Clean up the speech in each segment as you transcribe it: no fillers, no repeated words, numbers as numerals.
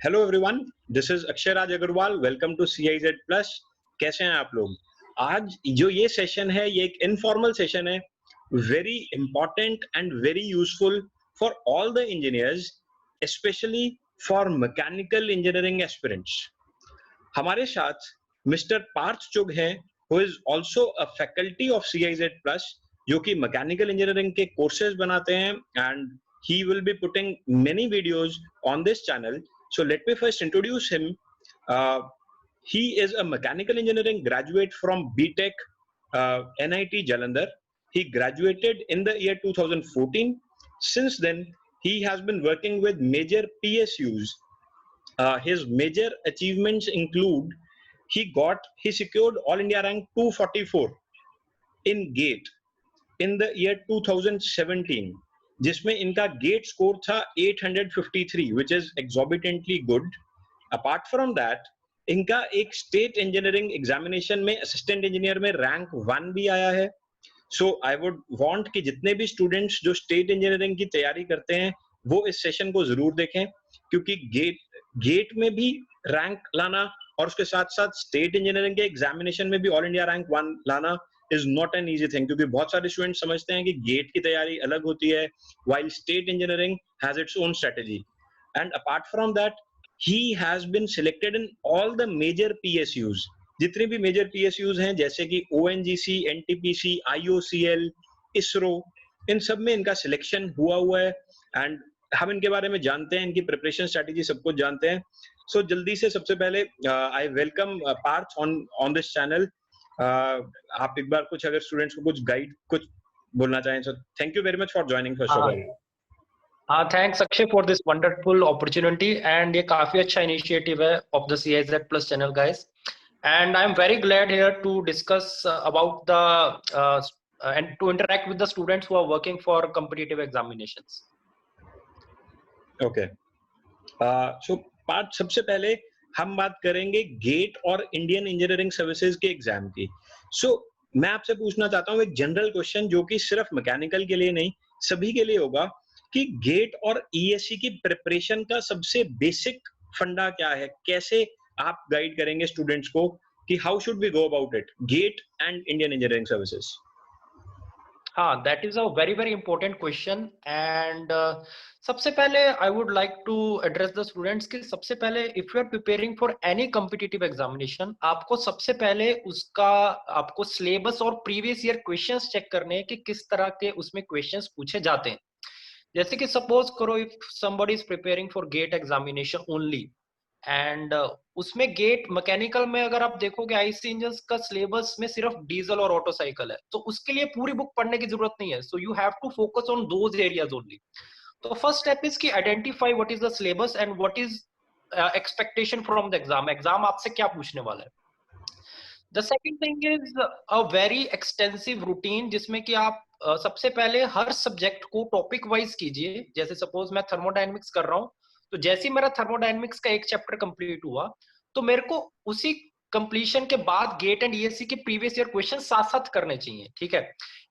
Hello everyone, this is Akshay Raj Agrawal. Welcome to CIZ plus. कैसे हैं आप लोग? आज जो ये सेशन है, ये एक इनफॉर्मल सेशन है, very important and very useful for all the engineers, specially for mechanical engineering aspirants. हमारे साथ मिस्टर पार्थ चुग हैं, who is also a faculty of CIZ plus, जो कि मैकेनिकल इंजीनियरिंग के कोर्सेज बनाते हैं, and he will be putting many videos on this channel. So let me first introduce him. Uh, he is a mechanical engineering graduate from BTech, NIT Jalandhar. He graduated in the year 2014. Since then, he has been working with major PSUs. His major achievements include he secured All India rank 244 in GATE in the year 2017, जिसमें इनका gate score था 853, which is exorbitantly good. Apart from that, इनका एक state engineering examination में assistant engineer में rank 1 भी आया है. सो आई वुड वांट कि जितने भी स्टूडेंट्स जो स्टेट इंजीनियरिंग की तैयारी करते हैं वो इस सेशन को जरूर देखें, क्योंकि गेट में भी रैंक लाना और उसके साथ साथ स्टेट इंजीनियरिंग के एग्जामिनेशन में भी ऑल इंडिया रैंक 1 लाना is not an easy thing, क्योंकि बहुत सारे स्टूडेंट समझते हैं कि गेट की तैयारी अलग होती है, while state engineering has its own strategy. And apart from that, he has been selected in all the major PSUs. जितने भी मेजर PSUs हैं, जैसे कि ONGC, NTPC, IOCL, ISRO, इन सब में इनका सिलेक्शन हुआ है, एंड हम इनके बारे में जानते हैं, इनकी प्रिपरेशन स्ट्रेटेजी सब कुछ जानते हैं. सो जल्दी से सबसे पहले I welcome Parth on this channel. आप एक बार कुछ अगर स्टूडेंट्स को कुछ गाइड कुछ बोलना चाहें, so thank you very much for joining first of all. हाँ, thanks Akshay for this wonderful opportunity, and ये काफी अच्छा इनिशिएटिव है of the CIZ plus channel guys, and I am very glad here to discuss about the and to interact with the students who are working for competitive examinations. Okay. So Parth, सबसे पहले हम बात करेंगे GATE और Indian engineering services के exam की. So मैं आपसे पूछना चाहता हूँ एक जनरल क्वेश्चन, जो कि सिर्फ मैकेनिकल के लिए नहीं सभी के लिए होगा, कि गेट और ESE की प्रिपरेशन का सबसे बेसिक फंडा क्या है? कैसे आप गाइड करेंगे स्टूडेंट्स को कि how should we go about it, GATE and Indian engineering services? हाँ, that is a very very important question, and सबसे पहले I would like to address the students कि सबसे पहले if you are preparing for any competitive examination, आपको सबसे पहले उसका आपको सिलेबस और प्रीवियस ईयर क्वेश्चंस चेक करने हैं कि किस तरह के उसमें क्वेश्चंस पूछे जाते हैं. जैसे कि सपोज करो if somebody is preparing for GATE examination only, and उसमें गेट मैकेनिकल में अगर आप देखोगे IC इंजन्स का सिलेबस में सिर्फ डीजल और ऑटो साइकिल है, तो उसके लिए पूरी बुक पढ़ने की जरूरत नहीं है. So you have to focus on those areas only. तो फर्स्ट स्टेप इज कि identify what is the syllabus and what is expectation from the exam. Exam आपसे क्या पूछने वाला है. The second thing is a very extensive routine, जिसमें कि आप सबसे पहले हर सब्जेक्ट को टॉपिक वाइज कीजिए. जैसे सपोज मैं थर्मोडायनेमिक्स कर रहा हूँ, तो जैसे ही मेरा थर्मोडायनेमिक्स का एक चैप्टर कंप्लीट हुआ, तो मेरे को उसी कंप्लीशन के बाद गेट एंड ESE के प्रीवियस ईयर क्वेश्चन साथ साथ करने चाहिए. ठीक है.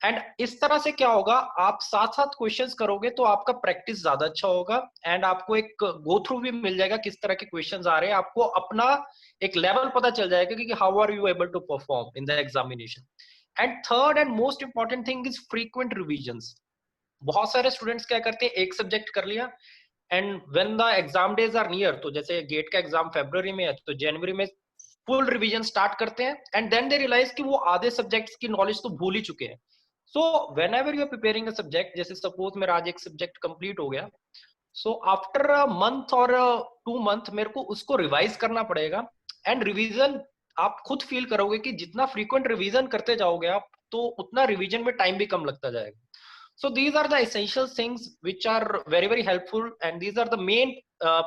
एंड इस तरह से क्या होगा, आप साथ साथ क्वेश्चंस करोगे तो आपका प्रैक्टिस ज्यादा अच्छा होगा, एंड आपको एक गो थ्रू भी मिल जाएगा किस तरह के क्वेश्चंस आ रहे हैं. आपको अपना एक लेवल पता चल जाएगा कि how are you able to perform in the examination. And third and most important thing is frequent revisions. बहुत सारे स्टूडेंट्स क्या करते हैं, एक सब्जेक्ट कर लिया, and when the exam days are near, तो जैसे गेट का एग्जाम फरवरी में है, तो जनवरी में फुल रिवीजन स्टार्ट करते हैं, एंड देन दे रियलाइज कि वो आधे सब्जेक्ट्स की नॉलेज तो भूल ही चुके हैं. So whenever you are preparing a subject, जैसे सपोज मेरा आज एक सब्जेक्ट कंप्लीट हो गया, सो आफ्टर अ मंथ और 2 मंथ मेरे को उसको रिवाइज करना पड़ेगा. एंड रिवीजन आप खुद फील करोगे कि जितना फ्रीक्वेंट रिवीजन करते जाओगे आप, तो उतना रिवीजन में टाइम भी कम लगता जाएगा. So these are the essential things which are very very helpful, and these are the main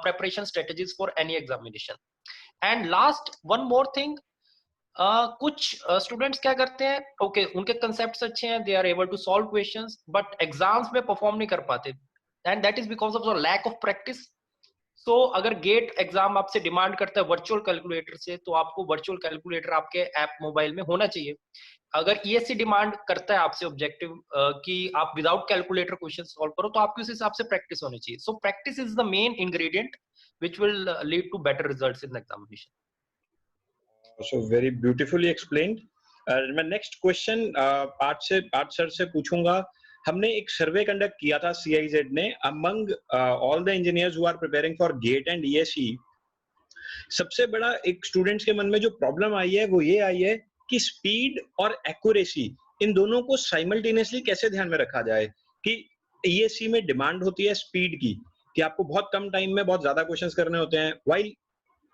preparation strategies for any examination. And last one more thing, कुछ स्टूडेंट्स क्या करते हैं, ओके उनके कंसेप्ट्स अच्छे हैं, they are able to solve questions, but exams में perform नहीं कर पाते, and that is because of the lack of practice. So अगर गेट एग्जाम आपसे डिमांड करता है वर्चुअल कैलकुलेटर से, तो आपको वर्चुअल कैलकुलेटर आपके ऐप मोबाइल में होना चाहिए. अगर ESE डिमांड करता है आपसे ऑब्जेक्टिव कि आप विदाउट कैलकुलेटर क्वेश्चन सॉल्व करो, तो आपकी उस हिसाब से प्रैक्टिस होनी चाहिए. So practice is the main ingredient which will lead to better results in the examination. So very beautifully explained. मैं next question पार्थ सर से पूछूंगा. हमने एक सर्वे कंडक्ट किया था CIZ ने among all the engineers who are preparing for GATE and ESE. सबसे बड़ा एक स्टूडेंट्स के मन में जो प्रॉब्लम आई है वो ये आई है कि स्पीड और एक्यूरेसी इन दोनों को साइमल्टेनियसली कैसे ध्यान में रखा जाए कि ESE में डिमांड होती है स्पीड की कि आपको बहुत कम टाइम में बहुत ज्यादा क्वेश्चंस करने होते हैं, while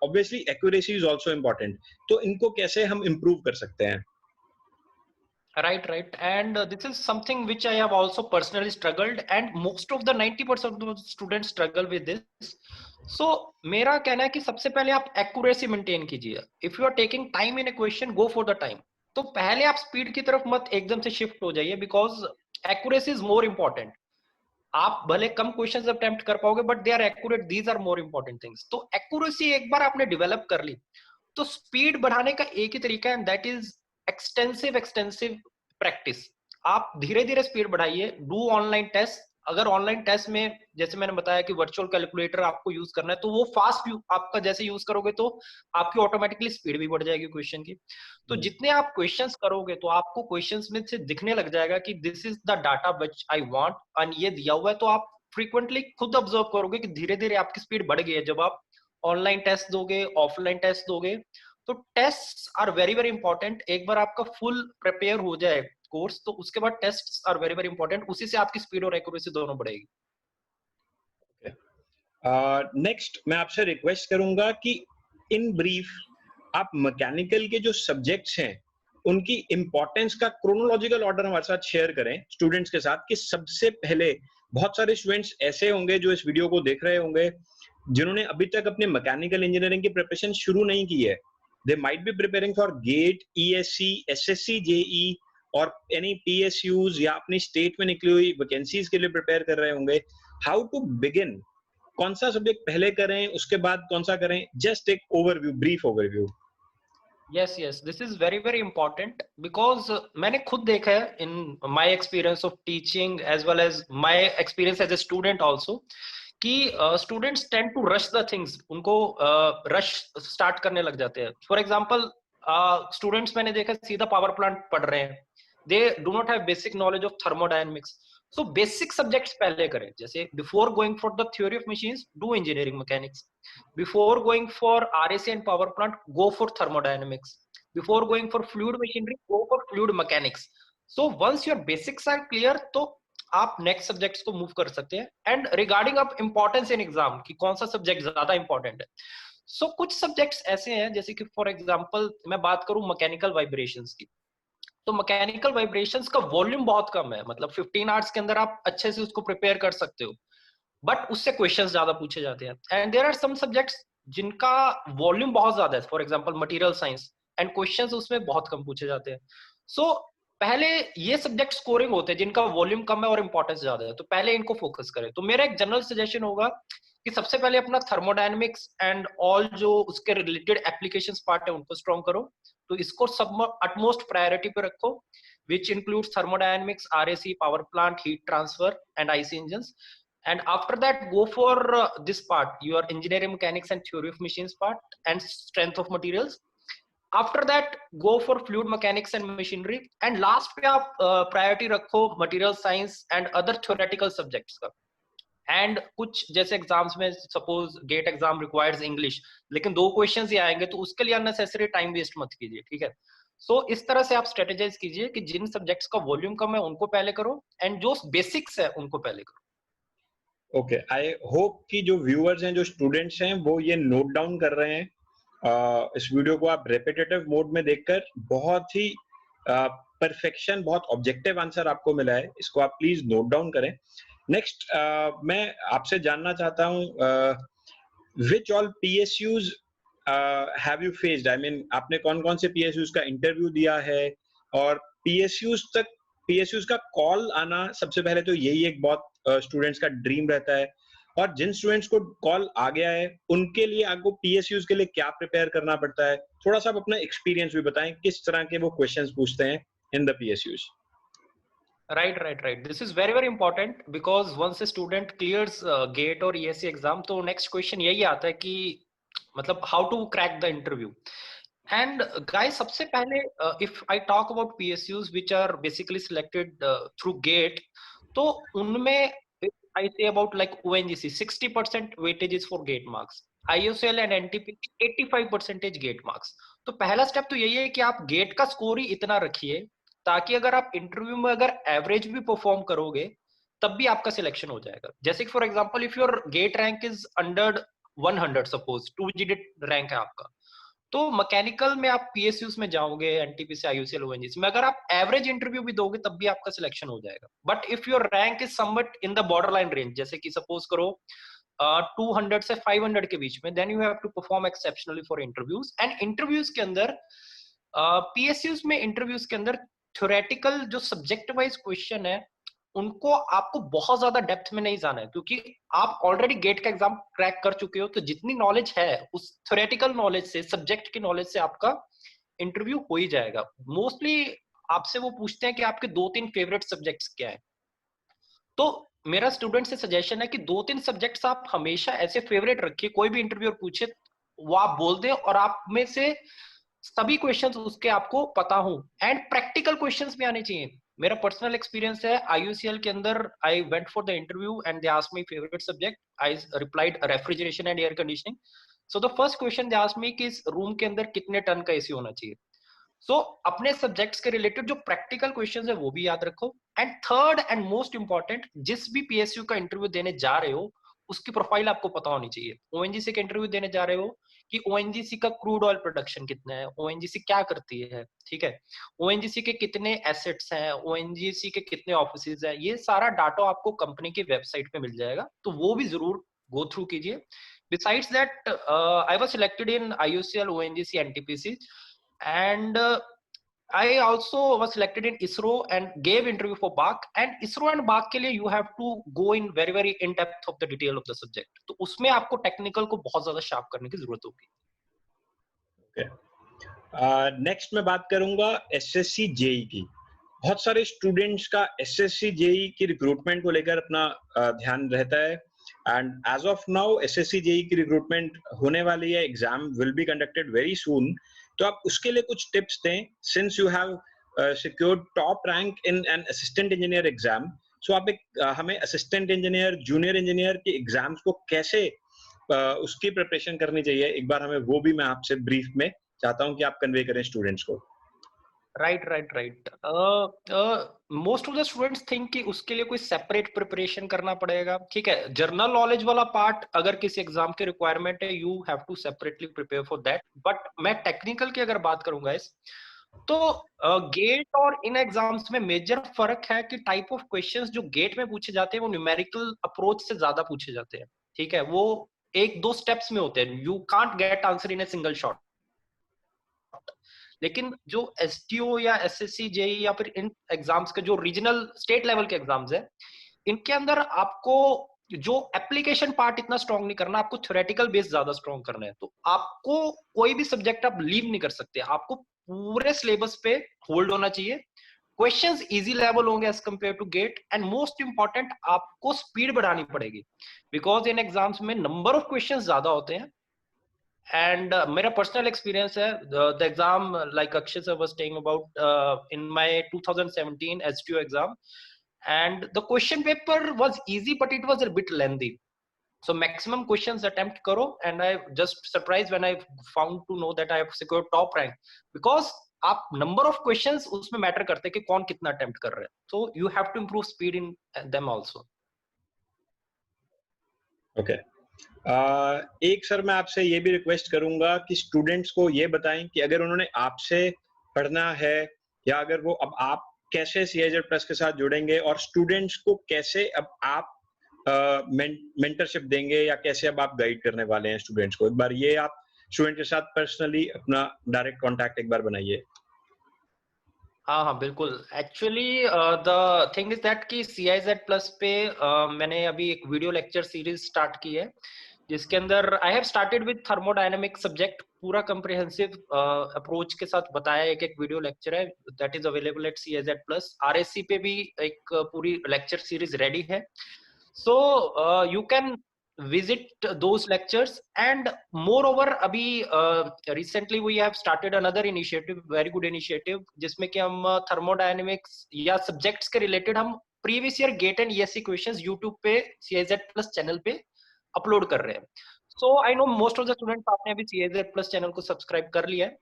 obviously accuracy is also important. तो इनको कैसे हम इम्प्रूव कर सकते हैं? Right. And this is something which I have also personally struggled, and most of the 90% of the students struggle with this. So मेरा कहना है कि सबसे पहले आप accuracy maintain कीजिए. If you are taking time in a question, go for the time. तो पहले आप speed की तरफ मत एकदम से shift हो जाइए, because accuracy is more important. आप भले कम क्वेश्चंस अटेम्प्ट कर पाओगे, but they are accurate. These are more important things. तो एक्यूरेसी एक बार आपने डेवलप कर ली, तो स्पीड बढ़ाने का एक ही तरीका है, and that is extensive practice. आप धीरे धीरे स्पीड बढ़ाइए. Do online test. अगर ऑनलाइन टेस्ट में जैसे मैंने बताया कि वर्चुअल कैलकुलेटर आपको यूज करना है, तो वो फास्ट आपका जैसे यूज करोगे तो आपकी ऑटोमेटिकली स्पीड भी बढ़ जाएगी क्वेश्चन की. तो जितने आप क्वेश्चंस करोगे तो आपको क्वेश्चंस में से दिखने लग जाएगा कि this is the data which I want, and ये दिया हुआ है. तो आप फ्रीक्वेंटली खुद ऑब्जर्व करोगे कि धीरे धीरे आपकी स्पीड बढ़ गई है जब आप ऑनलाइन टेस्ट दोगे, ऑफलाइन टेस्ट दोगे. तो test are very very important. एक बार आपका फुल प्रिपेयर हो जाए कोर्स, तो उसके बाद test are very very important. उसी से आपकी स्पीड और एक्यूरेसी दोनों बढ़ेगी. नेक्स्ट मैं आपसे रिक्वेस्ट करूंगा कि इन ब्रीफ आप मैकेनिकल के जो सब्जेक्ट्स हैं उनकी इंपॉर्टेंस का क्रोनोलॉजिकल ऑर्डर हमारे साथ शेयर करें स्टूडेंट्स के साथ. कि सबसे पहले बहुत सारे स्टूडेंट्स ऐसे होंगे जो इस वीडियो को देख रहे होंगे जिन्होंने अभी तक अपने मैकेनिकल इंजीनियरिंग की प्रिपरेशन शुरू नहीं की है. They might be preparing for GATE, ESE, SSC, JE और एनी PSUs या अपनी स्टेट में निकली हुई वैकेंसीज के लिए प्रिपेयर कर रहे होंगे. हाउ टू बिगिन, कौन सा सब्जेक्ट पहले करें, उसके बाद कौन सा करें? जस्ट एक overview, brief overview. Yes, this is very very important, because मैंने खुद देखा है in my experience of teaching as well as my experience as a student also, कि students tend to rush the things. उनको rush start करने लग जाते हैं. For example, students मैंने देखा सीधा पावर प्लांट पढ़ रहे हैं. They do not have basic knowledge of thermodynamics. So basic subjects पहले करें. जैसे before going for the theory of machines, do engineering mechanics. Before going for RAC and power plant, go for thermodynamics. Before going for fluid machinery, go for fluid mechanics. So once your basics are clear, तो आप next subjects को move कर सकते हैं. And regarding अब importance in exam कि कौन सा subject ज़्यादा important है, so कुछ subjects ऐसे हैं जैसे कि for example मैं बात करूँ mechanical vibrations की. तो मैकेनिकल वाइब्रेशंस का वॉल्यूम बहुत कम है, मतलब 15 आवर्स के अंदर आप अच्छे से उसको प्रिपेयर कर सकते हो, बट उससे क्वेश्चंस ज्यादा पूछे जाते हैं. And there are some subjects जिनका वॉल्यूम बहुत ज्यादा है, for example material science, and questions उसमें बहुत कम पूछे जाते हैं. सो पहले ये सब्जेक्ट स्कोरिंग होते हैं जिनका वॉल्यूम कम है और इंपॉर्टेंस ज्यादा है, तो पहले इनको फोकस करें. तो मेरा एक जनरल सजेशन होगा कि सबसे पहले अपना थर्मोडायनेमिक्स एंड ऑल जो उसके रिलेटेड एप्लीकेशंस पार्ट है उनको स्ट्रॉन्ग करो. तो इसको सब अटमोस्ट प्रायोरिटी पे रखो, which includes thermodynamics, RAC, power plant, heat transfer, and IC engines. And after that, go for this part, your engineering mechanics and theory of machines part, and strength of materials. After that, go for fluid mechanics and machinery. And last पे आप priority रखो material science and other theoretical subjects का. And कुछ जैसे exams में suppose GATE exam requires English, लेकिन 2 questions ही आएंगे, तो उसके लिए अननेसेसरी टाइम वेस्ट मत कीजिए. ठीक है. सो इस तरह से आप स्ट्रेटेजाइज कीजिए कि जिन सब्जेक्ट्स का वॉल्यूम कम है उनको पहले करो, एंड जो बेसिक्स है उनको पहले करो. ओके, आई होप कि जो व्यूअर्स हैं, जो स्टूडेंट्स हैं, वो ये नोट डाउन कर रहे हैं. इस वीडियो को आप रेपिटेटिव मोड में देखकर बहुत ही परफेक्शन, बहुत ऑब्जेक्टिव आंसर आपको मिला है. इसको आप प्लीज नोट डाउन करें. नेक्स्ट मैं आपसे जानना चाहता हूं which all PSUs have you faced? I mean, आपने कौन-कौन से PSUs का इंटरव्यू दिया है, और PSUs का कॉल आना, सबसे पहले तो यही एक बहुत स्टूडेंट्स का ड्रीम रहता है, और जिन स्टूडेंट्स को कॉल आ गया है उनके लिए आपको PSUs के लिए क्या प्रिपेयर करना पड़ता है? थोड़ा सा आप अपना एक्सपीरियंस भी बताएं, किस तरह के वो क्वेश्चंस पूछते हैं in the PSUs. Right. This is very important because once a student clears GATE और ESE एग्जाम, तो नेक्स्ट क्वेश्चन यही आता है कि मतलब how to crack the interview. And guys, सबसे पहले if I talk about PSUs which are basically selected through GATE, तो उनमें I say about like ONGC 60% weightage is for GATE marks, IOCL and NTPC 85% GATE marks. तो पहला step तो यही है कि आप GATE का स्कोर ही इतना रखिए ताकि अगर आप इंटरव्यू में अगर एवरेज भी परफॉर्म करोगे तब भी आपका सिलेक्शन हो जाएगा. जैसे कि for example if your GATE rank is under 100, suppose 2 digit rank है आपका, तो मैकेनिकल में आप PSUs में जाओगे, NTPC, IUCL, ONGC में अगर आप एवरेज इंटरव्यू भी दोगे तब भी आपका सिलेक्शन हो जाएगा. But if your rank is somewhat in the border line range, जैसे कि सपोज करो 200 से 500 के बीच में, then you have to perform exceptionally for interviews. And interviews के अंदर PSUs में इंटरव्यूज के अंदर थ्योरेटिकल जो सब्जेक्ट वाइज क्वेश्चन है उनको आपको बहुत ज्यादा डेप्थ में नहीं जाना है, क्योंकि आप ऑलरेडी गेट का एग्जाम क्रैक कर चुके हो. तो जितनी नॉलेज है उस थ्योरेटिकल नॉलेज से, सब्जेक्ट की नॉलेज से आपका इंटरव्यू हो ही जाएगा. मोस्टली आपसे वो पूछते हैं कि आपके 2-3 फेवरेट सब्जेक्ट्स क्या है. तो मेरा स्टूडेंट से सजेशन है कि 2-3 सब्जेक्ट्स आप हमेशा ऐसे फेवरेट रखिए. कोई भी इंटरव्यूअर पूछे वो आप बोल दें और आप में से सभी क्वेश्चंस उसके आपको पता हो. एंड प्रैक्टिकल क्वेश्चंस भी आने चाहिए. मेरा पर्सनल एक्सपीरियंस है, IUCL के अंदर I went for the interview and they asked me favourite subject. I replied refrigeration and air conditioning. So the first question they asked me कि इस रूम के अंदर कितने टन का AC होना चाहिए. सो अपने सब्जेक्ट्स के रिलेटेड जो प्रैक्टिकल क्वेश्चंस है वो भी याद रखो. And third and most important, जिस भी PSU का इंटरव्यू देने जा रहे हो उसकी प्रोफाइल आपको पता होनी चाहिए. ONGC का इंटरव्यू देने जा रहे हो कि ONGC का क्रूड ऑयल प्रोडक्शन कितना है, ONGC क्या करती है, ठीक है, ONGC के कितने एसेट्स हैं, ONGC के कितने ऑफिसेज हैं, ये सारा डाटा आपको कंपनी की वेबसाइट पे मिल जाएगा. तो वो भी जरूर गो थ्रू कीजिए. Besides that, I was selected in IUCL, ONGC, NTPC, and I also was selected in ISRO and gave interview for BARC. And ISRO and BARC के लिए you have to go in very in depth of the detail of the subject. तो उसमें आपको technical को बहुत ज्यादा sharp करने की जरूरत होगी. नेक्स्ट मैं बात करूंगा SSC JEE की. बहुत सारे स्टूडेंट्स का SSC JEE की रिक्रूटमेंट को लेकर अपना ध्यान रहता है. And as of now SSC JEE की रिक्रूटमेंट होने वाली है. Exam will be conducted very soon. तो आप उसके लिए कुछ टिप्स दें. Since you have secured top rank in an assistant engineer exam, so आप एक हमें असिस्टेंट इंजीनियर, जूनियर इंजीनियर के एग्जाम्स को कैसे उसकी प्रिपरेशन करनी चाहिए, एक बार हमें वो भी मैं आपसे ब्रीफ में चाहता हूं कि आप कन्वे करें स्टूडेंट्स को. Right. Most of the students think कि उसके लिए कोई सेपरेट प्रिपरेशन करना पड़ेगा. ठीक है, जर्नल नॉलेज वाला पार्ट अगर किसी एग्जाम के रिक्वायरमेंट है, you have to separately prepare for that. But मैं टेक्निकल की अगर बात करूंगा इस, तो गेट और इन एग्जाम्स में मेजर फर्क है कि टाइप ऑफ क्वेश्चंस जो गेट में पूछे जाते हैं वो न्यूमेरिकल अप्रोच से ज्यादा पूछे जाते हैं. ठीक है, वो 1-2 स्टेप्स में होते हैं. You can't get answer in a single shot. लेकिन जो STO या SSC JEE या फिर इन एग्जाम्स के जो रीजनल स्टेट लेवल के एग्जाम्स है, इनके अंदर आपको जो एप्लीकेशन पार्ट इतना स्ट्रॉन्ग नहीं करना, आपको थ्योरेटिकल बेस ज्यादा स्ट्रॉन्ग करना है. तो आपको कोई भी सब्जेक्ट आप लीव नहीं कर सकते. आपको पूरे सिलेबस पे होल्ड होना चाहिए. क्वेश्चंस इजी लेवल होंगे as compare to GATE. And most important, आपको स्पीड बढ़ानी पड़ेगी बिकॉज इन एग्जाम्स में नंबर ऑफ क्वेश्चंस ज्यादा होते हैं. And मेरा पर्सनल एक्सपीरियंस है, the exam like Akshay sir was saying about in my 2017 STO exam, and the question paper was easy but it was a bit lengthy. So maximum questions attempt karo, and I just surprised when I found to know that I have secured top rank, because आप number of questions उसमें matter करते हैं कि कौन कितना attempt कर रहा है. So you have to improve speed in them also. Okay. एक सर मैं आपसे ये भी रिक्वेस्ट करूंगा कि स्टूडेंट्स को ये बताएं कि अगर उन्होंने आपसे पढ़ना है, या अगर वो अब आप कैसे CIZ प्लस के साथ जुड़ेंगे और स्टूडेंट्स को कैसे अब आप मेंटरशिप देंगे, या कैसे अब आप गाइड करने वाले हैं स्टूडेंट्स को. एक बार ये आप स्टूडेंट के साथ पर्सनली अपना डायरेक्ट कांटेक्ट एक बार बनाइए. हाँ बिल्कुल. Actually the thing is that कि CIZ प्लस पे मैंने अभी एक वीडियो लेक्चर सीरीज स्टार्ट की है जिसके अंदर I have started with thermodynamic subject, पूरा कंप्रिहेंसिव अप्रोच के साथ बताया, एक एक वीडियो लेक्चर है, that is available at CIZ+। RSC पे भी एक पूरी लेक्चर सीरीज रेडी है, so you can visit those lectures। and moreover अभी recently we have started another initiative, very good initiative, जिसमें कि हम thermodynamics या subjects के related हम previous year GATE and ESE questions YouTube पे CIZ+ चैनल पे अपलोड कर रहे हैं। So I know most of the students आपने अभी CIZ+ चैनल को सब्सक्राइब कर लिया है,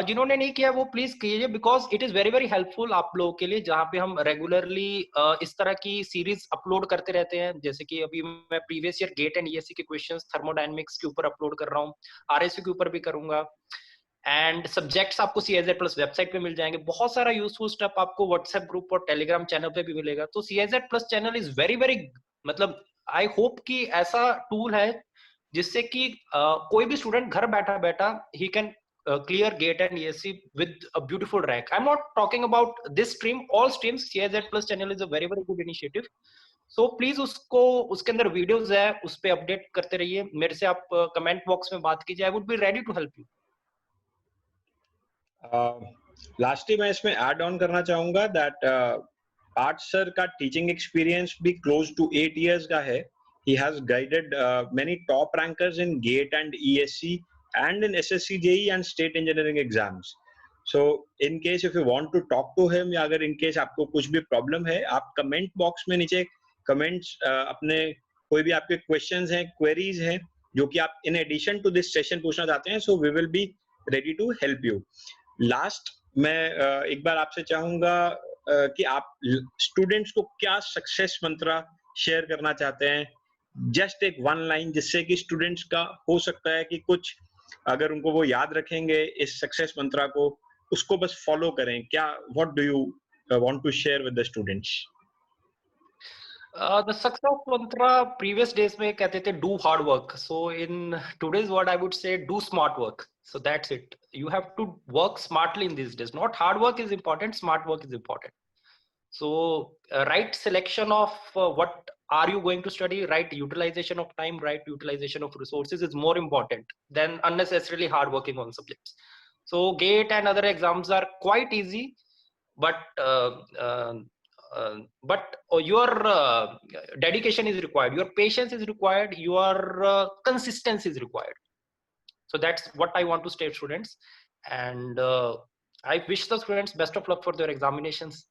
जिन्होंने नहीं किया वो प्लीज कीजिए, because it is very very helpful आप लोगों के लिए, जहाँ पे हम रेगुलरली इस तरह की सीरीज अपलोड करते रहते हैं। जैसे कि अभी मैं previous year GATE and ESE के क्वेश्चंस थर्मोडायनेमिक्स के ऊपर अपलोड कर रहा हूँ, RSC के ऊपर भी करूंगा, एंड सब्जेक्ट्स आपको CIZ+ वेबसाइट पे मिल जाएंगे। बहुत सारा यूजफुल स्टफ आपको व्हाट्सएप ग्रुप और टेलीग्राम चैनल पे भी मिलेगा। तो CIZ+ channel is very very, मतलब आई होप कि ऐसा टूल है जिससे कि कोई भी स्टूडेंट घर बैठा बैठा he can clear GATE and ESE with a beautiful rank. I'm not talking about this stream, all streams, CIZ+ channel is a very very good initiative. So please उसको, उसके अंदर वीडियोस है, उस पे अपडेट करते रहिए, मेरे से आप कमेंट बॉक्स में बात कीजिए, I would be ready to help you. Lastly मैं इसमें ऐड ऑन करना चाहूंगा दैट पार्थ सर का टीचिंग एक्सपीरियंस भी क्लोज टू 8 years का है। He has guided many top rankers in GATE and ESE and in SSC, JEE and state engineering exams. So in case if you want to talk to him, या अगर in case आपको कुछ भी problem है, आप comment box में नीचे comments अपने कोई भी आपके क्वेश्चंस हैं, क्वेरीज हैं जो कि आप in addition to this session पूछना चाहते हैं, so we will be ready to help you. Last मैं एक बार आपसे चाहूंगा कि आप स्टूडेंट्स को क्या सक्सेस मंत्र शेयर करना चाहते हैं, जस्ट एक वन लाइन, जिससे कि स्टूडेंट्स का हो सकता है कि कुछ अगर उनको वो याद रखेंगे इस सक्सेस मंत्र को, उसको बस फॉलो करें। क्या, what do you want to share with the students? The success mantra previous days में कहते थे do hard work, so in today's world I would say do smart work. So that's it, you have to work smartly in these days, not hard work is important, smart work is important. So right selection of what are you going to study, right utilization of time, right utilization of resources is more important than unnecessarily hard working on subjects. So GATE and other exams are quite easy, but your dedication is required, your patience is required, your consistency is required. So that's what I want to state, students, and I wish the students best of luck for their examinations.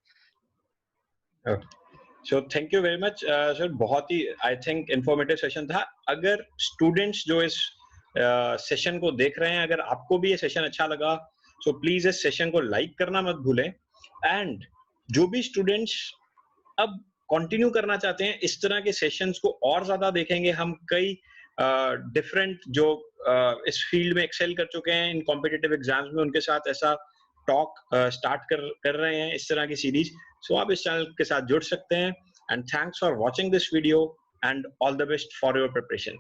So thank you very much sir, बहुत ही I think informative session था। अगर students जो इस session को देख रहे हैं, अगर आपको भी ये सेशन अच्छा लगा, सो प्लीज इस सेशन को लाइक करना मत भूलें। एंड जो भी स्टूडेंट्स अब कंटिन्यू करना चाहते हैं इस तरह के सेशंस को और ज्यादा देखेंगे, हम कई डिफरेंट जो इस फील्ड में एक्सेल कर चुके हैं इन कॉम्पिटिटिव एग्जाम्स में, उनके साथ ऐसा टॉक स्टार्ट कर रहे हैं, इस तरह की सीरीज। सो आप इस चैनल के साथ जुड़ सकते हैं। And thanks for watching this video and all the best for your preparation.